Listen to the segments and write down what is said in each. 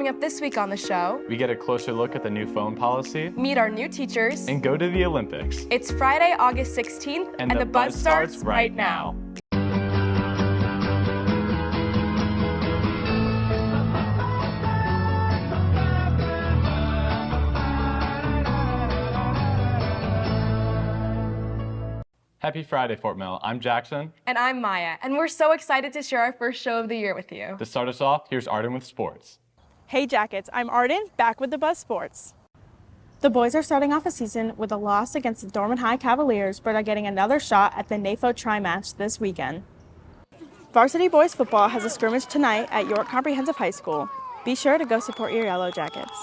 Coming up this week on the show, we get a closer look at the new phone policy, meet our new teachers, and go to the Olympics. It's Friday, August 16th, and the buzz starts right now. Happy Friday, Fort Mill. I'm Jackson. And I'm Maya, and we're so excited to share our first show of the year with you. To start us off, here's Arden with sports. Hey Jackets, I'm Arden, back with the Buzz Sports. The boys are starting off a season with a loss against the Dorman High Cavaliers, but are getting another shot at the NAFO Tri-Match this weekend. Varsity boys football has a scrimmage tonight at York Comprehensive High School. Be sure to go support your Yellow Jackets.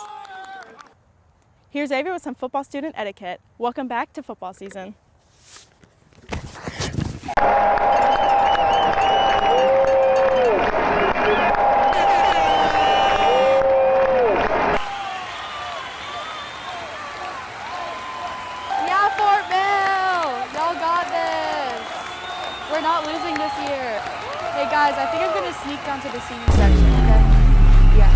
Here's Avery with some football student etiquette. Welcome back to football season. Yeah, Fort Mill! Y'all got this! We're not losing this year. Hey guys, I think I'm gonna sneak down to the senior section, okay? Yeah.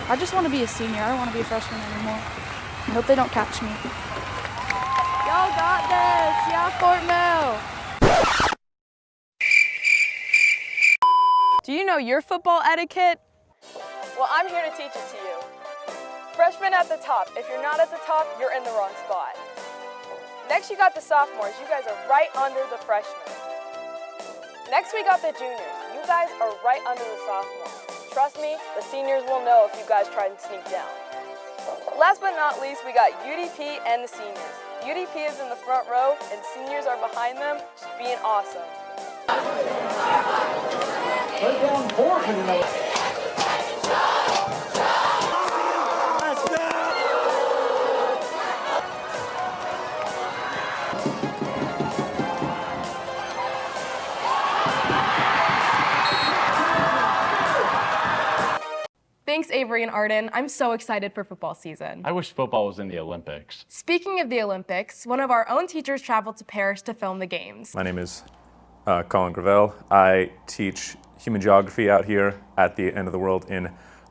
I just want to be a senior. I don't want to be a freshman anymore. I hope they don't catch me. Y'all got this! Yeah, Fort Mill! Do you know your football etiquette? Well, I'm here to teach it to you. Freshmen at the top. If you're not at the top, you're in the wrong spot. Next, you got the sophomores. You guys are right under the freshmen. Next, we got the juniors. You guys are right under the sophomores. Trust me, the seniors will know if you guys try and sneak down. Last but not least, we got UDP and the seniors. UDP is in the front row, and seniors are behind them, just being awesome. Put down four for the Thanks, Avery and Arden. I'm so excited for football season. I wish football was in the Olympics. Speaking of the Olympics, one of our own teachers traveled to Paris to film the games. My name is Colin Gravel. I teach human geography out here at the End of the World in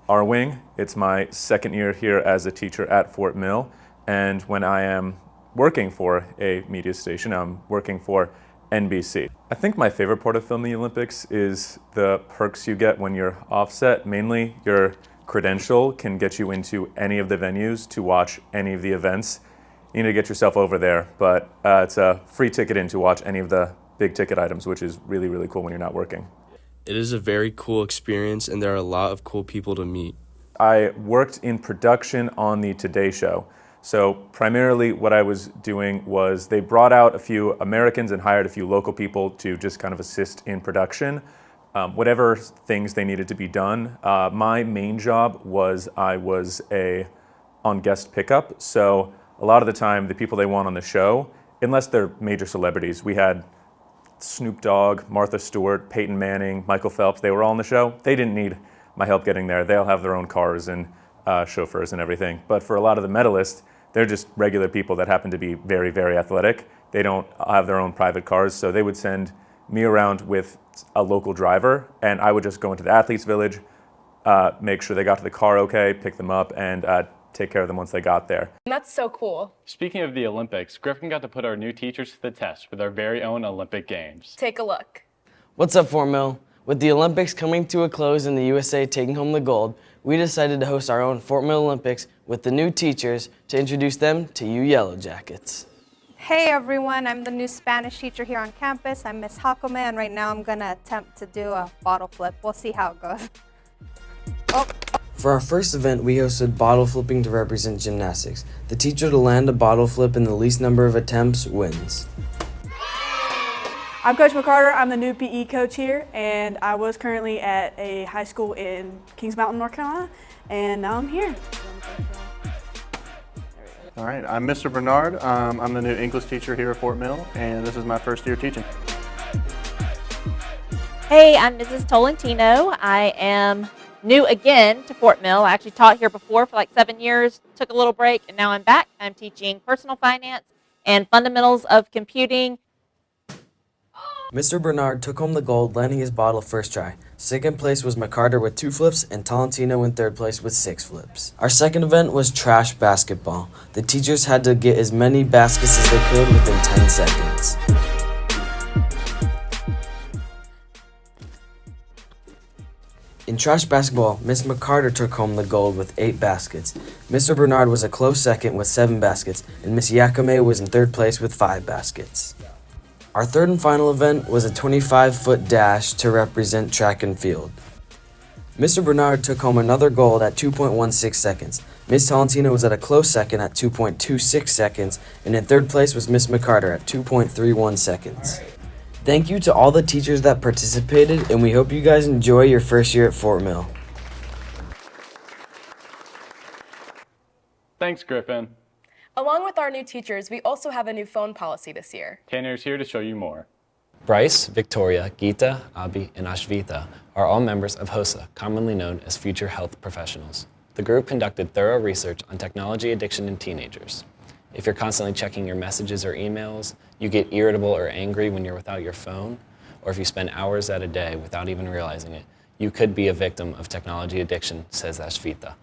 our wing. It's my second year here as a teacher at Fort Mill, and when I am working for a media station, I'm working for NBC. I think my favorite part of filming the Olympics is the perks you get when you're offset. Mainly, your credential can get you into any of the venues to watch any of the events. You need to get yourself over there, but it's a free ticket in to watch any of the big ticket items, which is really, really cool when you're not working. It is a very cool experience, and there are a lot of cool people to meet. I worked in production on the Today Show. So primarily what I was doing was they brought out a few Americans and hired a few local people to just kind of assist in production. Whatever things they needed to be done. My main job was I was on guest pickup. So a lot of the time, the people they want on the show, unless they're major celebrities, we had Snoop Dogg, Martha Stewart, Peyton Manning, Michael Phelps, they were all on the show. They didn't need my help getting there. They'll have their own cars and chauffeurs and everything. But for a lot of the medalists, they're just regular people that happen to be very, very athletic. They don't have their own private cars, so they would send me around with a local driver, and I would just go into the athletes' village, make sure they got to the car okay, pick them up, and take care of them once they got there. That's so cool. Speaking of the Olympics, Griffin got to put our new teachers to the test with our very own Olympic Games. Take a look. What's up, Fort Mill? With the Olympics coming to a close and the USA taking home the gold, we decided to host our own Fort Mill Olympics with the new teachers to introduce them to you Yellow Jackets. Hey everyone, I'm the new Spanish teacher here on campus. I'm Miss Hakome, and right now I'm gonna attempt to do a bottle flip. We'll see how it goes. Oh. For our first event, we hosted bottle flipping to represent gymnastics. The teacher to land a bottle flip in the least number of attempts wins. I'm Coach McCarter. I'm the new PE coach here, and I was currently at a high school in Kings Mountain, North Carolina, and now I'm here. All right, I'm Mr. Bernard. I'm the new English teacher here at Fort Mill, and this is my first year teaching. Hey, I'm Mrs. Tolentino. I am new again to Fort Mill. I actually taught here before for like 7 years, took a little break, and now I'm back. I'm teaching personal finance and fundamentals of computing. Mr. Bernard took home the gold, landing his bottle first try. Second place was McCarter with 2 flips, and Tolentino in third place with 6 flips. Our second event was trash basketball. The teachers had to get as many baskets as they could within 10 seconds. In trash basketball, Miss McCarter took home the gold with 8 baskets. Mr. Bernard was a close second with 7 baskets, and Miss Yakome was in third place with 5 baskets. Our third and final event was a 25-foot dash to represent track and field. Mr. Bernard took home another gold at 2.16 seconds. Miss Tolentino was at a close second at 2.26 seconds, and in third place was Miss McCarter at 2.31 seconds. Thank you to all the teachers that participated, and we hope you guys enjoy your first year at Fort Mill. Thanks, Griffin. Along with our new teachers, we also have a new phone policy this year. Tanner's here to show you more. Bryce, Victoria, Geeta, Abhi, and Ashvita are all members of HOSA, commonly known as Future Health Professionals. The group conducted thorough research on technology addiction in teenagers. If you're constantly checking your messages or emails, you get irritable or angry when you're without your phone, or if you spend hours at a day without even realizing it, you could be a victim of technology addiction, says Ashvita.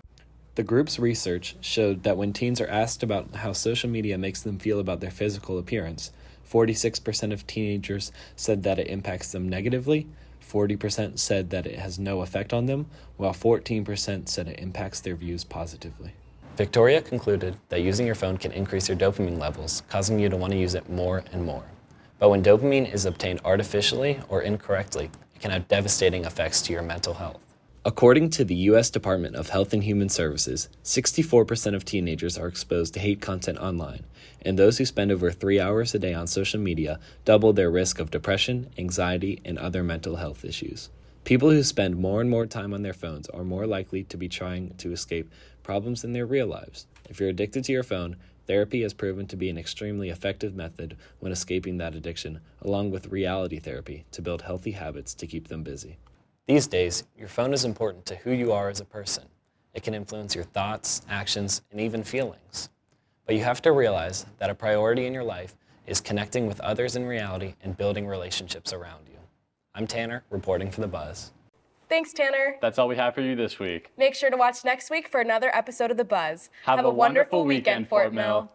The group's research showed that when teens are asked about how social media makes them feel about their physical appearance, 46% of teenagers said that it impacts them negatively, 40% said that it has no effect on them, while 14% said it impacts their views positively. Victoria concluded that using your phone can increase your dopamine levels, causing you to want to use it more and more. But when dopamine is obtained artificially or incorrectly, it can have devastating effects to your mental health. According to the U.S. Department of Health and Human Services, 64% of teenagers are exposed to hate content online, and those who spend over 3 hours a day on social media double their risk of depression, anxiety, and other mental health issues. People who spend more and more time on their phones are more likely to be trying to escape problems in their real lives. If you're addicted to your phone, therapy has proven to be an extremely effective method when escaping that addiction, along with reality therapy to build healthy habits to keep them busy. These days, your phone is important to who you are as a person. It can influence your thoughts, actions, and even feelings. But you have to realize that a priority in your life is connecting with others in reality and building relationships around you. I'm Tanner, reporting for The Buzz. Thanks, Tanner. That's all we have for you this week. Make sure to watch next week for another episode of The Buzz. Have a wonderful weekend, Fort Mill.